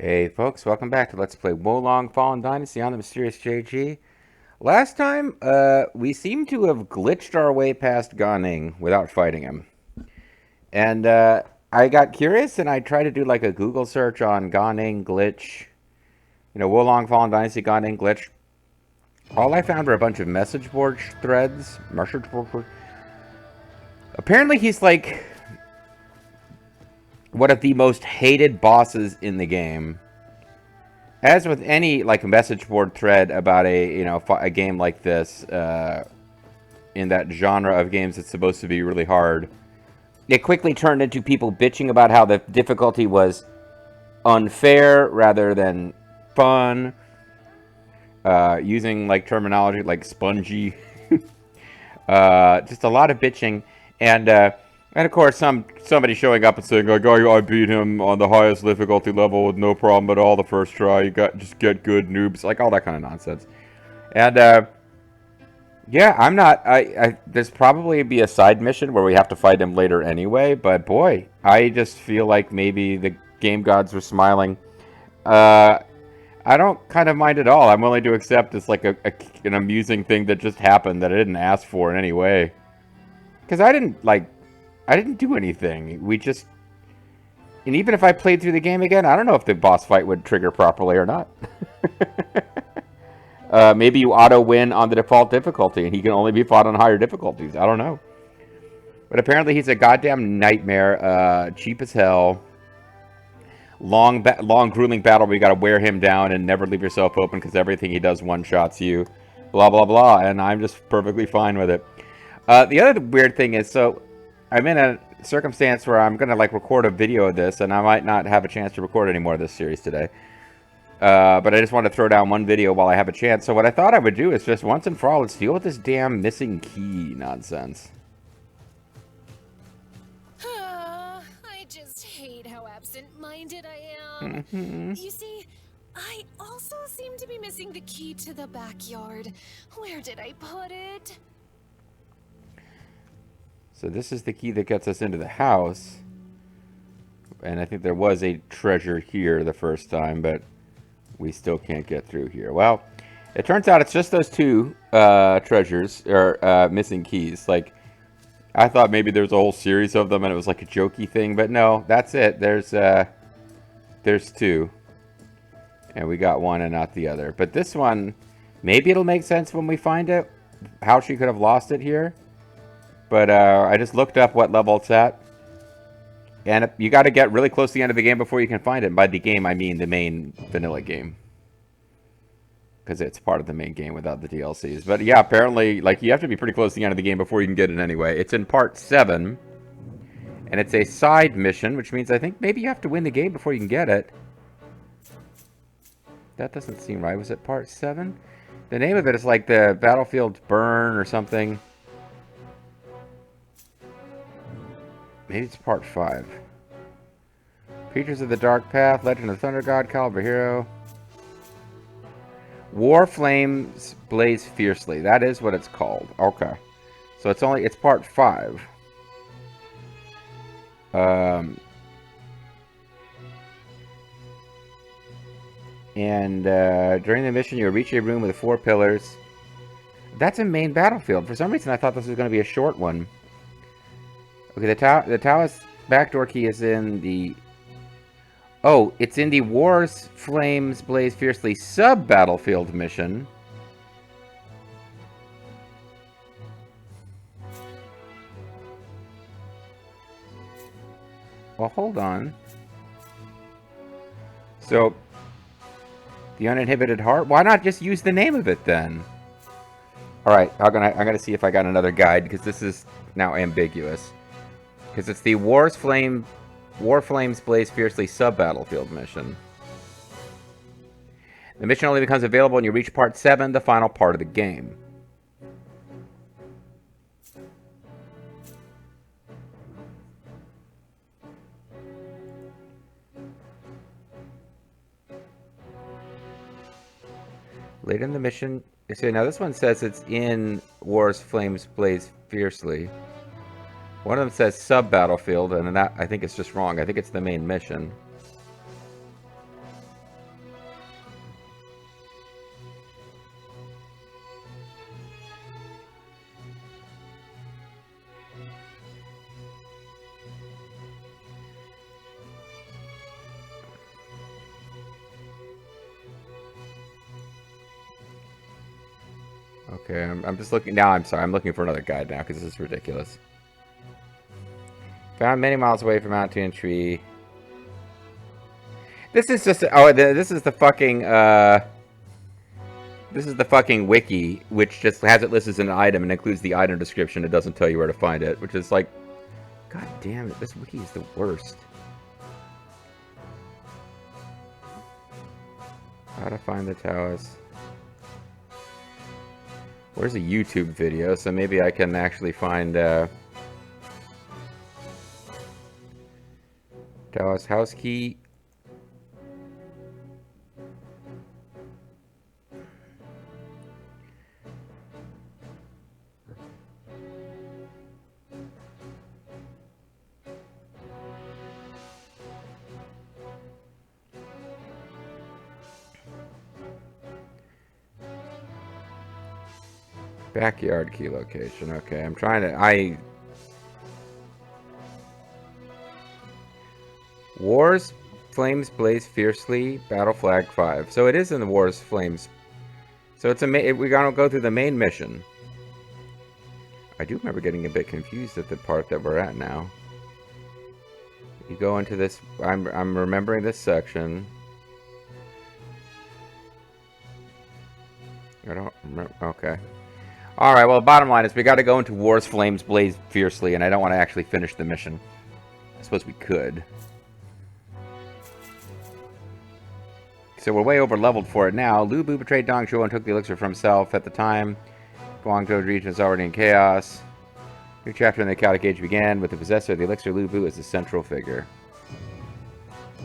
Hey folks, welcome back to Let's Play Wo Long Fallen Dynasty on the Mysterious JG. Last time, we seem to have glitched our way past Ganing without fighting him. And, I got curious and I tried to do like a Google search on Ganing glitch. Wo Long Fallen Dynasty Ganing glitch. All I found were a bunch of message board threads. Apparently he's like one of the most hated bosses in the game. As with any like message board thread about a game like this, in that genre of games that's supposed to be really hard, it quickly turned into people bitching about how the difficulty was unfair rather than fun, using like terminology like spongy, just a lot of bitching, and of course somebody showing up and saying like, "Oh, I beat him on the highest difficulty level with no problem at all the first try. You just get good, noobs," like all that kind of nonsense. And yeah, I'm not. There's probably be a side mission where we have to fight him later anyway. But boy, I just feel like maybe the game gods were smiling. Uh, I don't kind of mind at all. I'm willing to accept it's like an amusing thing that just happened that I didn't ask for in any way. Because I didn't do anything. We just, and even if I played through the game again, I don't know if the boss fight would trigger properly or not. Maybe you auto win on the default difficulty, and he can only be fought on higher difficulties. I don't know. But apparently he's a goddamn nightmare. Cheap as hell. Long, grueling battle where you gotta wear him down and never leave yourself open because everything he does one-shots you. Blah, blah, blah. And I'm just perfectly fine with it. The other weird thing is, so I'm in a circumstance where I'm going to like record a video of this, and I might not have a chance to record any more of this series today. But I just want to throw down one video while I have a chance. So what I thought I would do is just once and for all, let's deal with this damn missing key nonsense. I just hate how absent-minded I am. You see, I also seem to be missing the key to the backyard. Where did I put it? So this is the key that gets us into the house. And I think there was a treasure here the first time, but we still can't get through here. Well, it turns out it's just those two treasures, or missing keys. Like, I thought maybe there was a whole series of them and it was like a jokey thing, but no, that's it. There's two. And we got one and not the other. But this one, maybe it'll make sense when we find it, how she could have lost it here. But I just looked up what level it's at. And you got to get really close to the end of the game before you can find it. And by the game, I mean the main vanilla game. Because it's part of the main game without the DLCs. But yeah, apparently, like, you have to be pretty close to the end of the game before you can get it anyway. It's in part 7. And it's a side mission, which means I think maybe you have to win the game before you can get it. That doesn't seem right. Was it part 7? The name of it is like the Battlefield Burn or something. Maybe it's part 5. Creatures of the Dark Path, Legend of the Thunder God, Caliber Hero. War Flames Blaze Fiercely. That is what it's called. Okay. So it's part 5. And during the mission, you'll reach a room with 4 pillars. That's a main battlefield. For some reason, I thought this was going to be a short one. Okay, the Taoist backdoor key is in the... Oh, it's in the Wars Flames Blaze Fiercely sub-battlefield mission. Well, hold on. So, the Uninhibited Heart? Why not just use the name of it, then? Alright, I'm gonna see if I got another guide, because this is now ambiguous. Because it's the War Flames Blaze Fiercely sub-battlefield mission. The mission only becomes available when you reach part 7, the final part of the game. Later in the mission, so now this one says it's in War's Flames Blaze Fiercely. One of them says sub-battlefield, and that I think it's just wrong. I think it's the main mission. Okay, I'm just looking now. I'm sorry. I'm looking for another guide now because this is ridiculous. Found many miles away from mountain tree. This is just this is the fucking this is the fucking wiki, which just has it listed as an item and includes the item description. It doesn't tell you where to find it, which is like, god damn it, this wiki is the worst. How to find the Taos. Where's a YouTube video? So maybe I can actually find Taos house key. Backyard key location. Okay, I'm trying to... Wars, flames blaze fiercely, battle flag 5. So it is in the wars, flames. So it's we're gonna go through the main mission. I do remember getting a bit confused at the part that we're at now. You go into this... I'm remembering this section. I don't remember... Okay. Alright, well, the bottom line is we got to go into Wars, Flames Blaze Fiercely, and I don't want to actually finish the mission. I suppose we could. So we're way over leveled for it now. Lu Bu betrayed Dong Zhuo and took the elixir for himself. At the time, Guangzhou region is already in chaos. New chapter in the chaotic age began with the possessor of the elixir, Lu Bu, as the central figure.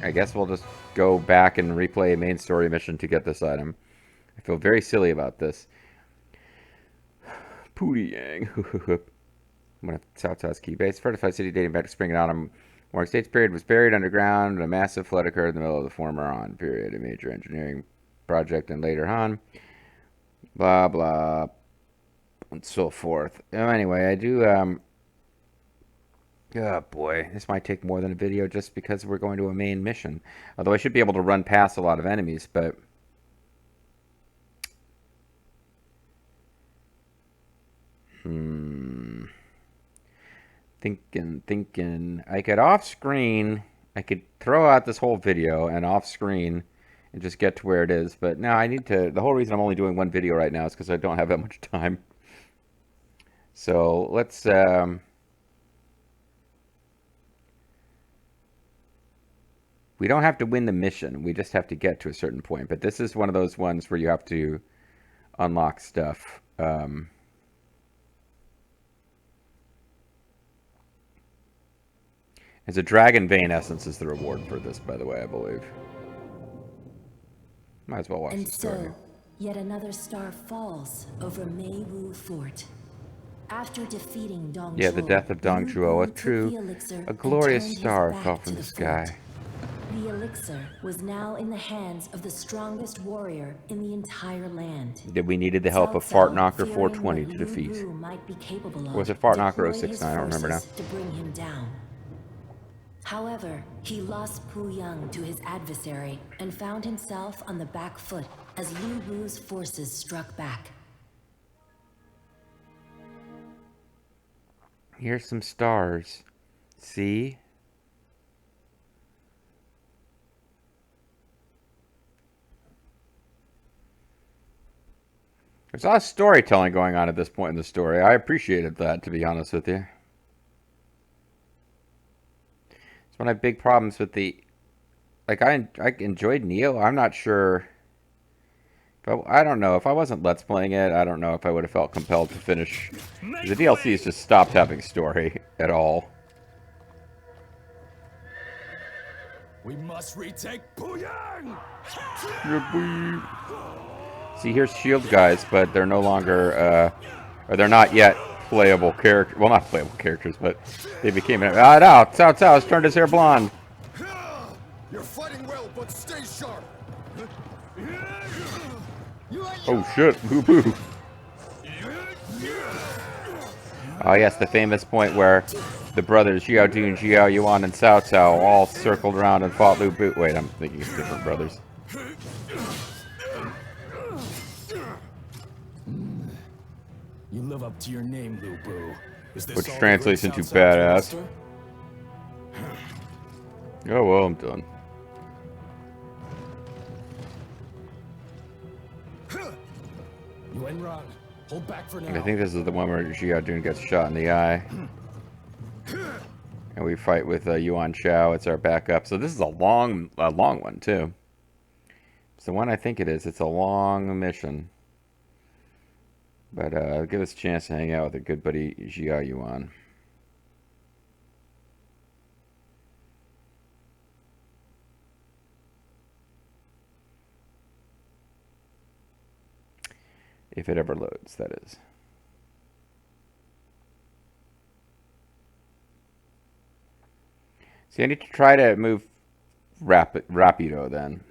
I guess we'll just go back and replay a main story mission to get this item. I feel very silly about this. Pooty Yang. One of Cao Cao's key base. Fortified city dating back to spring and autumn. Warring States period was buried underground. A massive flood occurred in the middle of the former Han period. A major engineering project in later Han. Blah, blah. And so forth. Anyway, I do, oh boy. This might take more than a video just because we're going to a main mission. Although I should be able to run past a lot of enemies, but... Thinking. I could off-screen, I could throw out this whole video and off-screen and just get to where it is. But now I need to, the whole reason I'm only doing one video right now is because I don't have that much time. So let's, we don't have to win the mission. We just have to get to a certain point. But this is one of those ones where you have to unlock stuff. It's a Dragon Vein Essence is the reward for this, by the way, I believe. Might as well watch the story. And so, yet another star falls over Mei Wu Fort. After defeating Dong Zhuo, yeah, the death of Dong Zhuo, a glorious star fell from the sky. The elixir was now in the hands of the strongest warrior in the entire land. We needed the help of Fart Knocker 420 to defeat. Or was it Fart Knocker 069? I don't remember now. To bring him down. However, he lost Pu Yang to his adversary and found himself on the back foot as Lu Bu's forces struck back. Here's some stars. See? There's a lot of storytelling going on at this point in the story. I appreciated that, to be honest with you. It's one of my big problems with the... Like, I enjoyed Neo. I'm not sure... But I don't know. If I wasn't Let's Playing it, I don't know if I would have felt compelled to finish. The DLC has just stopped having story at all. We must retake Puyang! See, here's shield guys, but they're no longer... or they're not yet playable characters. Well, not playable characters, but they became... no, Cao Cao has turned his hair blonde. You're fighting well, but stay sharp. Oh shit, boo-boo. Oh yes, the famous point where the brothers Xiao Dun, Xiao Yuan, and Cao Cao all circled around and fought Lu Bu. Wait, I'm thinking it's different brothers. You live up to your name, Lu Bu. Is this Which all the translates great into South badass. Master? Oh, well, I'm done. Yuan Rong, hold back for now. I think this is the one where Xiao Dun gets shot in the eye. And we fight with Yuan Shao. It's our backup. So this is a long one, too. It's the one I think it is. It's a long mission. But give us a chance to hang out with a good buddy, Xiao Yuan. If it ever loads, that is. See, I need to try to move rapido then.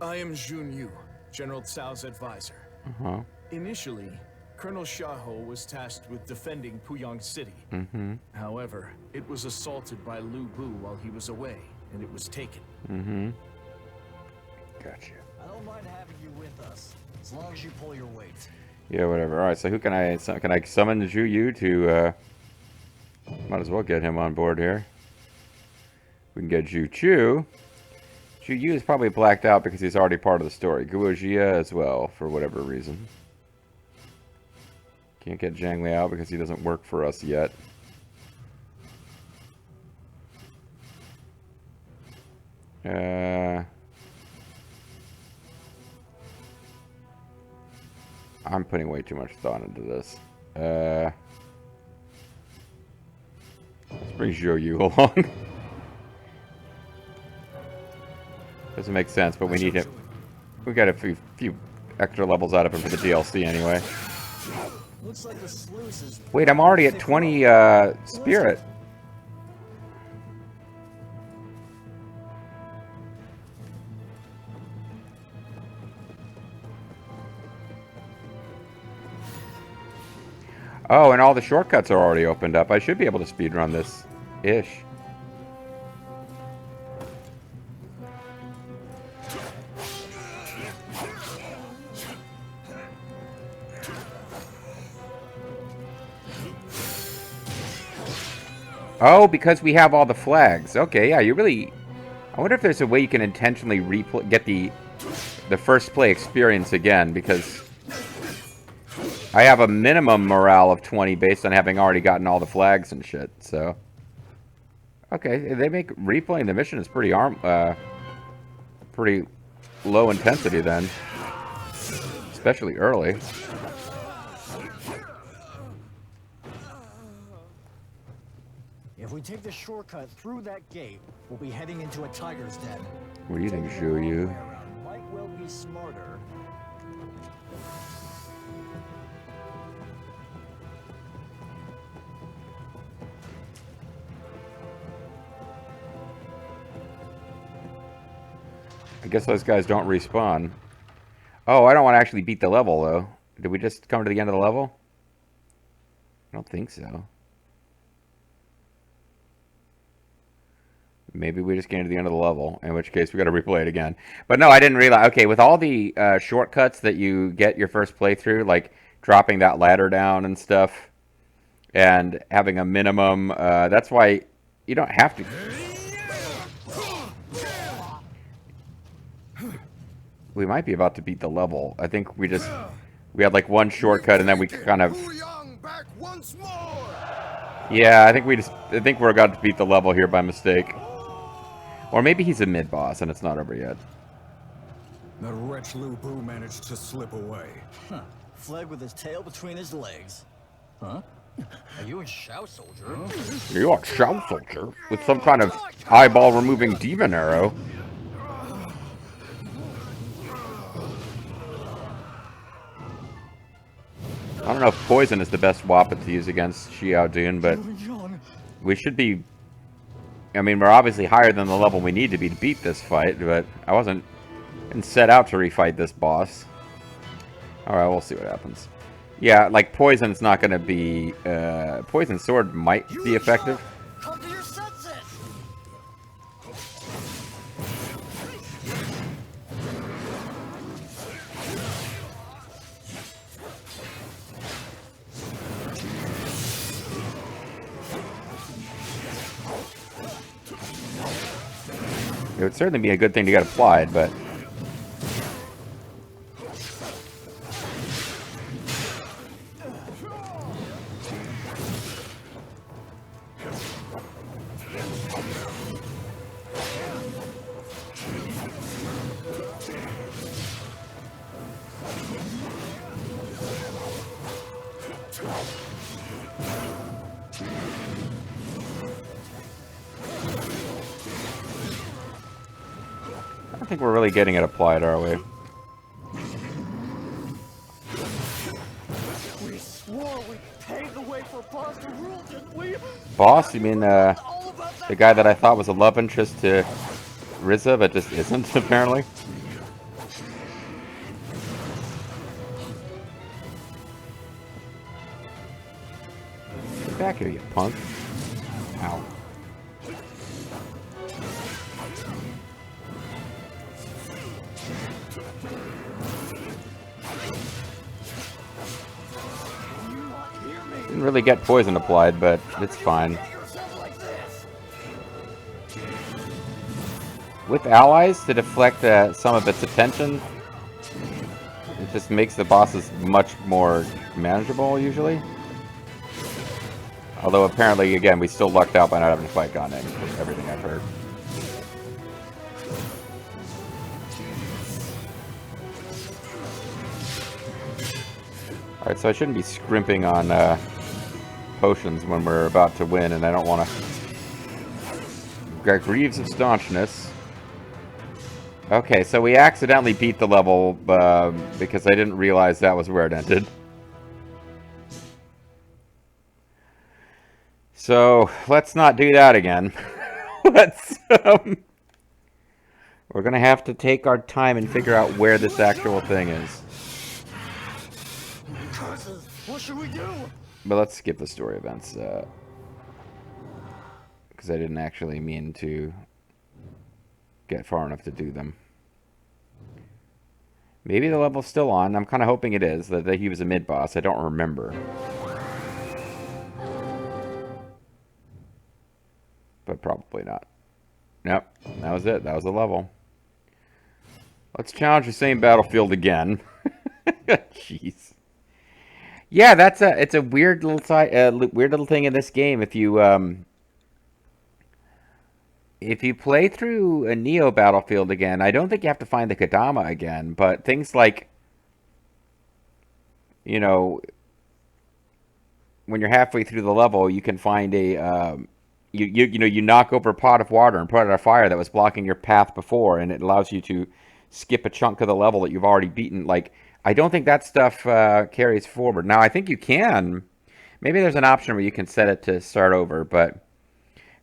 I am Jun Yu, General Cao's advisor. Uh-huh. Initially, Colonel Shaho was tasked with defending Puyang City. Mm-hmm. However, it was assaulted by Lu Bu while he was away, and it was taken. Mm-hmm. Gotcha. I don't mind having you with us, as long as you pull your weight. Yeah, whatever. All right, so who can I summon Zhu Yu to? Might as well get him on board here. We can get Zhu Chu. Zhu Yu is probably blacked out because he's already part of the story. Guo Jia as well, for whatever reason. Can't get Zhang Liao because he doesn't work for us yet. I'm putting way too much thought into this. Let's bring Zhou Yu along. Doesn't make sense, but we need him. We got a few extra levels out of him for the DLC anyway. Looks like the sluice is... Wait, I'm already at 20 spirit. Oh, and all the shortcuts are already opened up. I should be able to speedrun this-ish. Oh, because we have all the flags. Okay, yeah, you really... I wonder if there's a way you can intentionally get the first play experience again, because I have a minimum morale of 20 based on having already gotten all the flags and shit, so... Okay, they make replaying the mission is pretty pretty low intensity then. Especially early. If we take the shortcut through that gate, we'll be heading into a tiger's den. What do you think, Taking the Zhu Yu? long way around might well be smarter. I guess those guys don't respawn. Oh, I don't want to actually beat the level, though. Did we just come to the end of the level? I don't think so. Maybe we just came to the end of the level, in which case we got to replay it again. But no, I didn't realize. Okay, with all the shortcuts that you get your first playthrough, like dropping that ladder down and stuff, and having a minimum, that's why you don't have to. We might be about to beat the level. I think we had like one shortcut and then we kind of... Back once more. Yeah, I think we're about to beat the level here by mistake. Or maybe he's a mid-boss and it's not over yet. That wretch Lu Bu managed to slip away. Huh. Fled with his tail between his legs. Huh? Are you a Shao soldier? You're a Shao soldier with some kind of eyeball-removing demon arrow. I don't know if poison is the best weapon to use against Xiao Dun, but we should be... I mean, we're obviously higher than the level we need to be to beat this fight, but I didn't set out to refight this boss. Alright, we'll see what happens. Yeah, like, poison's not going to be... Poison Sword might be effective. Come to your senses! It would certainly be a good thing to get applied, but... I don't think we're really getting it applied, are we? We swore we'd pave the way for Boss to rule, didn't we? Boss? You mean All about the that. guy that I thought was a love interest to Rizza, but just isn't, apparently? Get back here, you punk. Ow. Didn't really get poison applied, but it's fine. With allies to deflect some of its attention, it just makes the bosses much more manageable, usually. Although apparently, again, we still lucked out by not having to fight Gane, from everything I've heard. Alright, so I shouldn't be scrimping on potions when we're about to win, and I don't want to... Got Greaves of Staunchness. Okay, so we accidentally beat the level because I didn't realize that was where it ended. So, let's not do that again. Let's... we're going to have to take our time and figure out where this actual thing is. What should we do? But let's skip the story events. Because I didn't actually mean to get far enough to do them. Maybe the level's still on. I'm kind of hoping it is. That he was a mid-boss. I don't remember. But probably not. Nope. That was it. That was the level. Let's challenge the same battlefield again. Jeez. Yeah, it's a weird little weird little thing in this game. If you play through a Neo battlefield again, I don't think you have to find the Kodama again, but things like, you know, when you're halfway through the level, you can find a you knock over a pot of water and put out a fire that was blocking your path before, and it allows you to skip a chunk of the level that you've already beaten. Like, I don't think that stuff carries forward. Now, I think you can. Maybe there's an option where you can set it to start over, but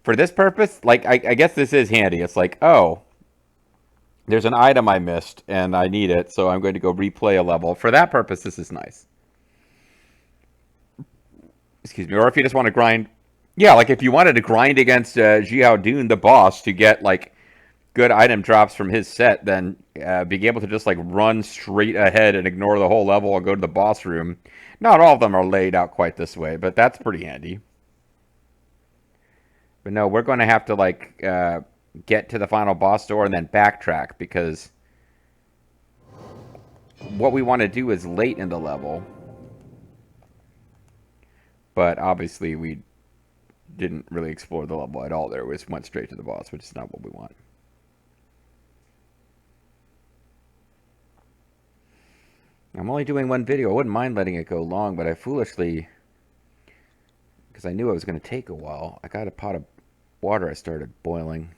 for this purpose, like, I guess this is handy. It's like, oh, there's an item I missed, and I need it, so I'm going to go replay a level. For that purpose, this is nice. Excuse me. Or if you just want to grind... Yeah, like if you wanted to grind against Xiao Dun, the boss, to get, like, good item drops from his set, then being able to just, like, run straight ahead and ignore the whole level and go to the boss room. Not all of them are laid out quite this way, but that's pretty handy. But no, we're going to have to, like, get to the final boss door and then backtrack, because what we want to do is late in the level. But obviously we didn't really explore the level at all there. We just went straight to the boss, which is not what we want. I'm only doing one video. I wouldn't mind letting it go long, but I foolishly, because I knew it was going to take a while, I got a pot of water I started boiling.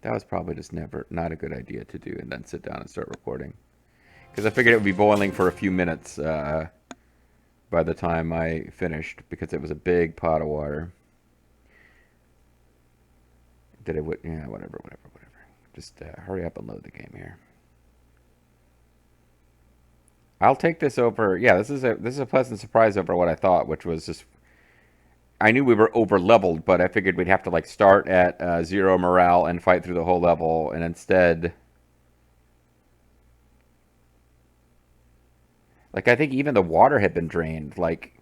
That was probably just not a good idea to do, and then sit down and start recording. Because I figured it would be boiling for a few minutes by the time I finished, because it was a big pot of water. Yeah, whatever. Just hurry up and load the game here. I'll take this over. Yeah, this is a pleasant surprise over what I thought, which was just, I knew we were over leveled, but I figured we'd have to, like, start at 0 morale and fight through the whole level, and instead, like, I think even the water had been drained. Like,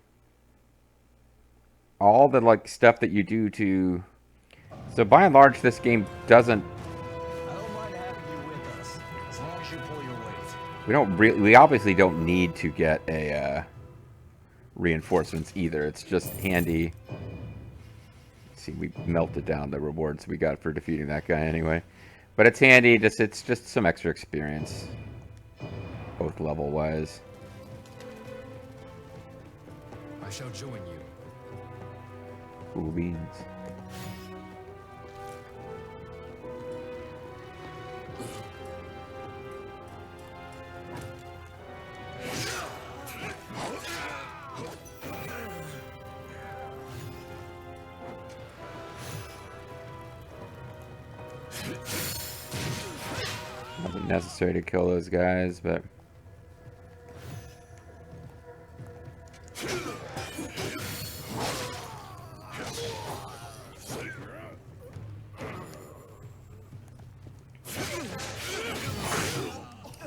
all the, like, stuff that you do to... So by and large, this game doesn't We obviously don't need to get a reinforcements either. It's just handy. See, we melted down the rewards we got for defeating that guy anyway. But it's handy, it's just some extra experience, both level-wise. I shall join you. Cool beans. Wasn't necessary to kill those guys, but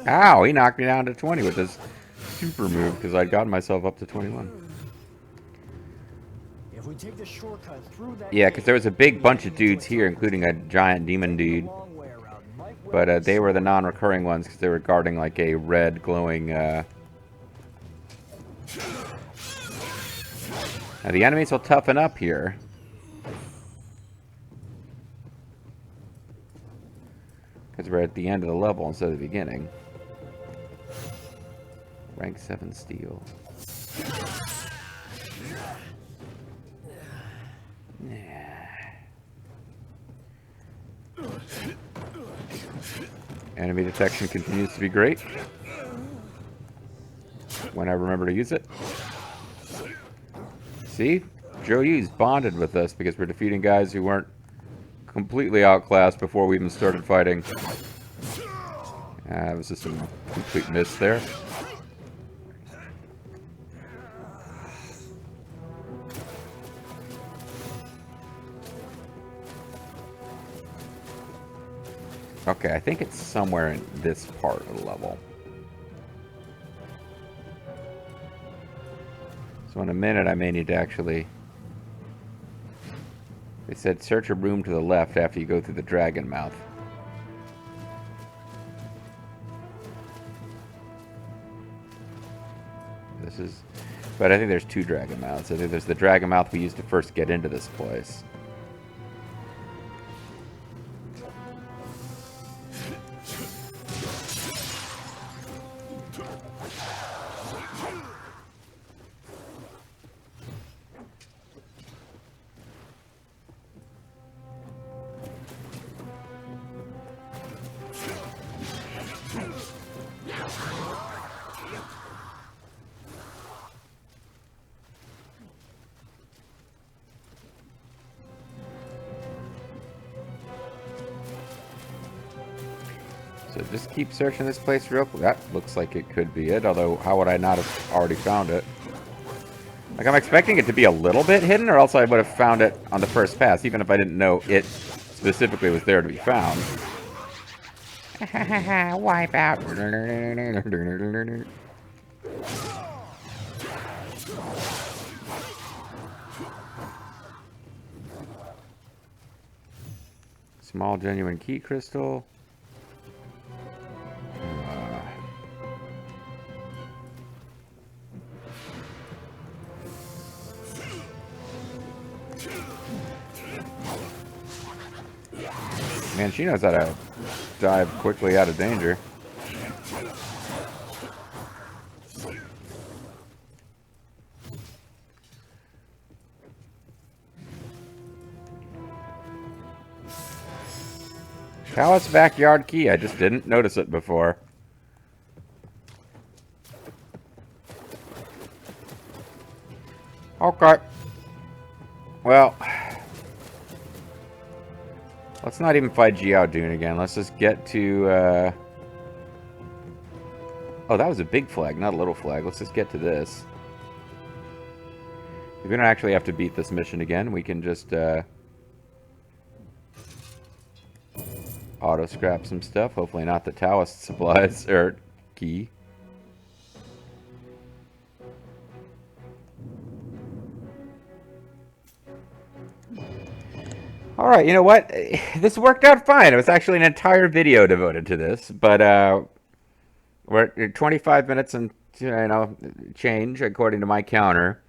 ow, he knocked me down to 20 with his super move because I'd gotten myself up to 21. If we take the shortcut through that Yeah, because there was a big bunch of dudes here, including a giant demon dude. But they were the non-recurring ones because they were guarding like a red glowing... Now the enemies will toughen up here. Because we're at the end of the level instead of the beginning. Rank 7 steel. Enemy detection continues to be great when I remember to use it. See? Joe Yu's bonded with us because we're defeating guys who weren't completely outclassed before we even started fighting. It was just a complete miss there. Okay, I think it's somewhere in this part of the level. So in a minute I may need to actually... They said search a room to the left after you go through the dragon mouth. This is... But I think there's two dragon mouths. I think there's the dragon mouth we used to first get into this place. So just keep searching this place real quick. That looks like it could be it, although how would I not have already found it? Like, I'm expecting it to be a little bit hidden, or else I would have found it on the first pass, even if I didn't know it specifically was there to be found. Wipe out. Small genuine key crystal. Man, she knows how to dive quickly out of danger. Palace backyard key. I just didn't notice it before. Okay. Well, let's not even fight Jiao Dune again. Let's just get to... Oh, that was a big flag, not a little flag. Let's just get to this. We don't actually have to beat this mission again. We can just auto-scrap some stuff. Hopefully not the Taoist supplies, or key. Alright, you know what? This worked out fine. It was actually an entire video devoted to this, but We're at 25 minutes and change according to my counter.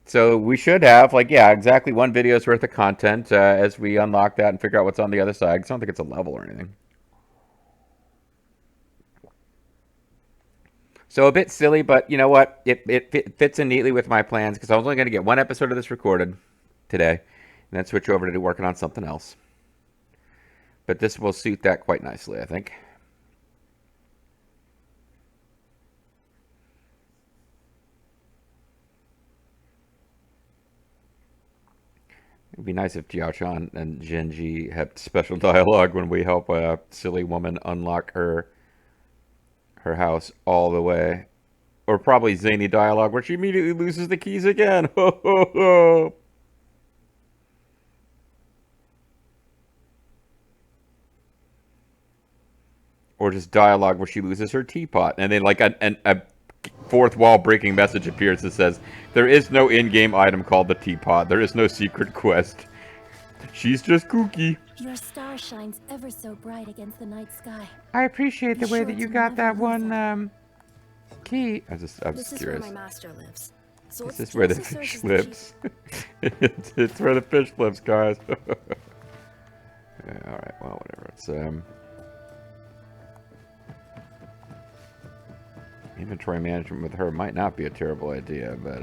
So we should have exactly one video's worth of content as we unlock that and figure out what's on the other side. 'Cause I don't think it's a level or anything. So a bit silly, but you know what? It fits in neatly with my plans because I was only going to get one episode of this recorded today and then switch over to working on something else. But this will suit that quite nicely, I think. It'd be nice if Jiao-chan and Genji had special dialogue when we help a silly woman unlock her house all the way. Or probably zany dialogue where she immediately loses the keys again. Ho, ho, ho. Or just dialogue where she loses her teapot. And then like a fourth wall breaking message appears that says, there is no in-game item called the teapot. There is no secret quest. She's just kooky. Your star shines ever so bright against the night sky. I appreciate the Be way sure that you to got that never lose one key. I was This is curious. where my master lives. So This it's is where the just as fish search as the lives. It's where the fish lives, guys. Yeah, alright, well, whatever. It's, inventory management with her might not be a terrible idea, but,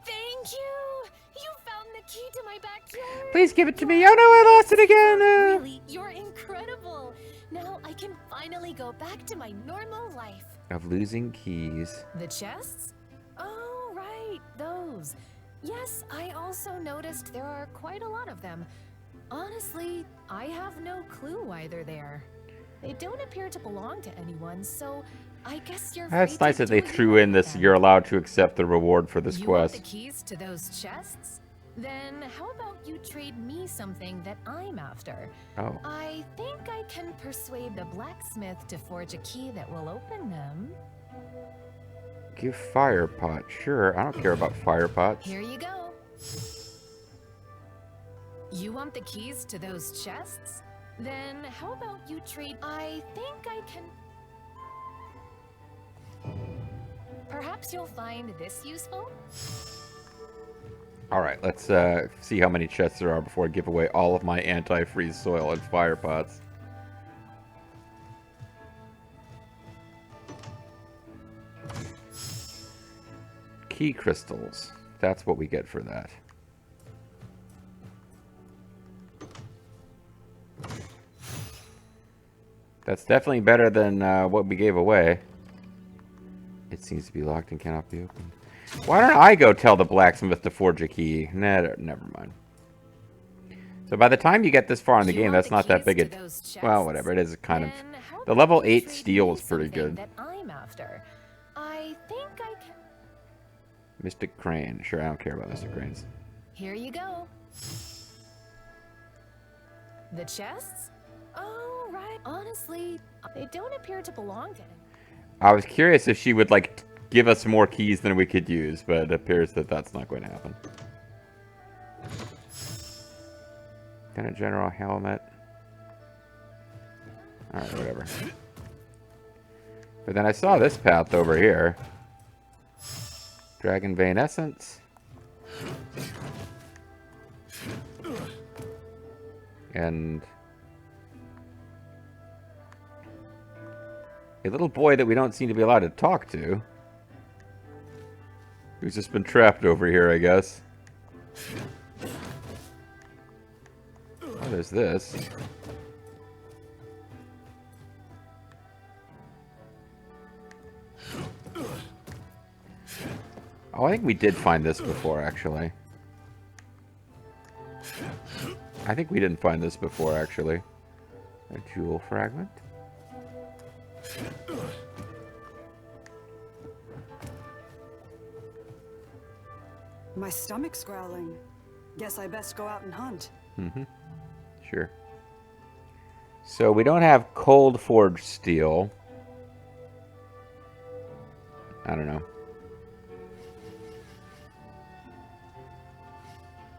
Thank you! You found the key to my backyard! please give it to me. Oh no, I lost it again! Really, you're incredible! Now I can finally go back to my normal life. Of losing keys. The chests? Oh, right, those. Yes, I also noticed there are quite a lot of them. Honestly, I have no clue why they're there. They don't appear to belong to anyone, so I guess you're That's free nice to that they do what you threw want in with this, them. you're allowed to accept the reward for this You want the quest. keys to those chests? Then how about you trade me something that I'm after? Oh. I think I can persuade the blacksmith to forge a key that will open them. Give fire pot. Sure, I don't care about fire pots. Here you go. You want the keys to those chests? Then how about you trade... I think I can... Perhaps you'll find this useful? Alright, let's see how many chests there are before I give away all of my anti-freeze soil and fire pots. Key crystals. That's what we get for that. That's definitely better than what we gave away. It seems to be locked and cannot be opened. Why don't I go tell the blacksmith to forge a key? Nah, never mind. So by the time you get this far in the You game, want that's the not that keys big to a... those Well, whatever. It chests? is kind of... Then how The about level you 8 trade steel me is pretty something good. that I'm after? I think I can... Mystic Crane. Sure, I don't care about Mystic Cranes. Here you go. The chests? Oh, right. Honestly, they don't appear to belong to anyone. I was curious if she would, like, give us more keys than we could use, but it appears that that's not going to happen. Lieutenant General helmet. Alright, whatever. But then I saw this path over here. Dragon Vein Essence. And a little boy that we don't seem to be allowed to talk to. Who's just been trapped over here, I guess. Oh, there's this. Oh, I think we did find this before, actually. I think we didn't find this before, actually. A jewel fragment. My stomach's growling. Guess I best go out and hunt. Mm-hmm. Sure. So we don't have cold forged steel. I don't know.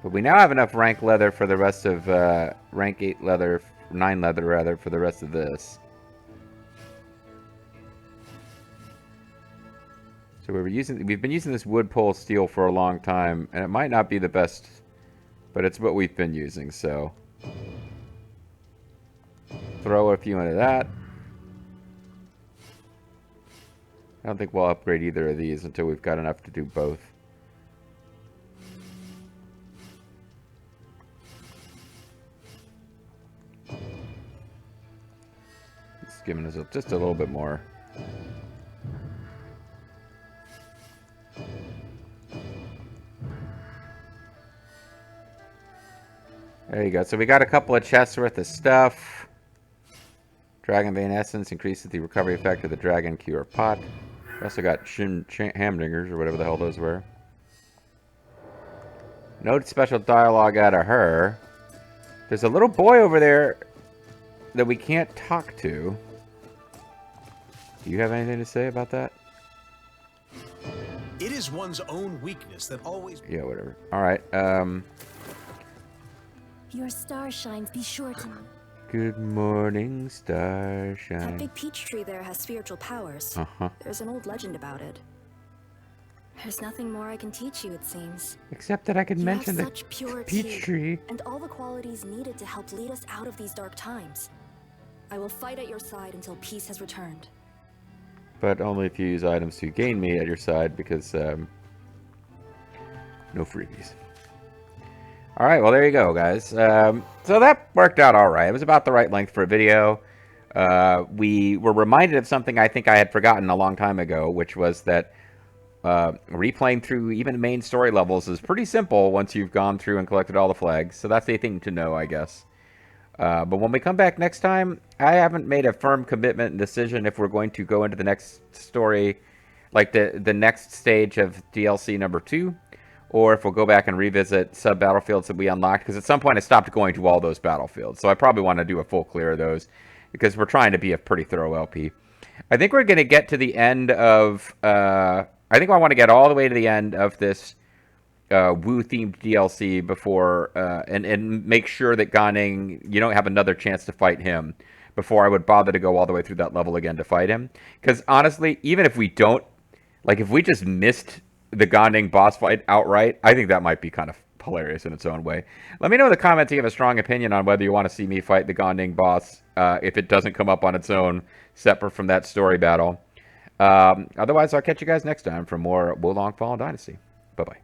But we now have enough rank leather for the rest of rank 8 leather, 9 leather rather, for the rest of this. So we've been using this wood pole steel for a long time, and it might not be the best, but it's what we've been using, so throw a few into that. I don't think we'll upgrade either of these until we've got enough to do both. It's giving us just a little bit more. There you go. So we got a couple of chests worth of stuff. Dragon Vein Essence increases the recovery effect of the Dragon Cure Pot. We also got Hamdingers, or whatever the hell those were. Note special dialogue out of her. There's a little boy over there that we can't talk to. Do you have anything to say about that? It is one's own weakness that always... Yeah, whatever. Alright, Your star shines, be sure to... Good morning, That starshine. big peach tree there has spiritual powers. Uh-huh. There's an old legend about it. There's nothing more I can teach you, it seems. Except that I could You mention have the such purity peach tree. and all the qualities needed to help lead us out of these dark times. I will fight at your side until peace has returned. But only if you use items to gain me at your side, because, no freebies. Alright, well, there you go, guys. So that worked out alright. It was about the right length for a video. We were reminded of something I think I had forgotten a long time ago, which was that replaying through even main story levels is pretty simple once you've gone through and collected all the flags. So that's the thing to know, I guess. But when we come back next time, I haven't made a firm commitment and decision if we're going to go into the next story, like the next stage of DLC number 2, or if we'll go back and revisit sub-battlefields that we unlocked, because at some point I stopped going to all those battlefields, so I probably want to do a full clear of those, because we're trying to be a pretty thorough LP. I think we're going to get to the end of, I think I want to get all the way to the end of this Wu-themed DLC before, and make sure that Ganing, you don't have another chance to fight him before I would bother to go all the way through that level again to fight him. Because honestly, even if we don't, like if we just missed the Ganing boss fight outright, I think that might be kind of hilarious in its own way. Let me know in the comments if you have a strong opinion on whether you want to see me fight the Ganing boss, if it doesn't come up on its own, separate from that story battle. Otherwise, I'll catch you guys next time for more Wo Long Fallen Dynasty. Bye-bye.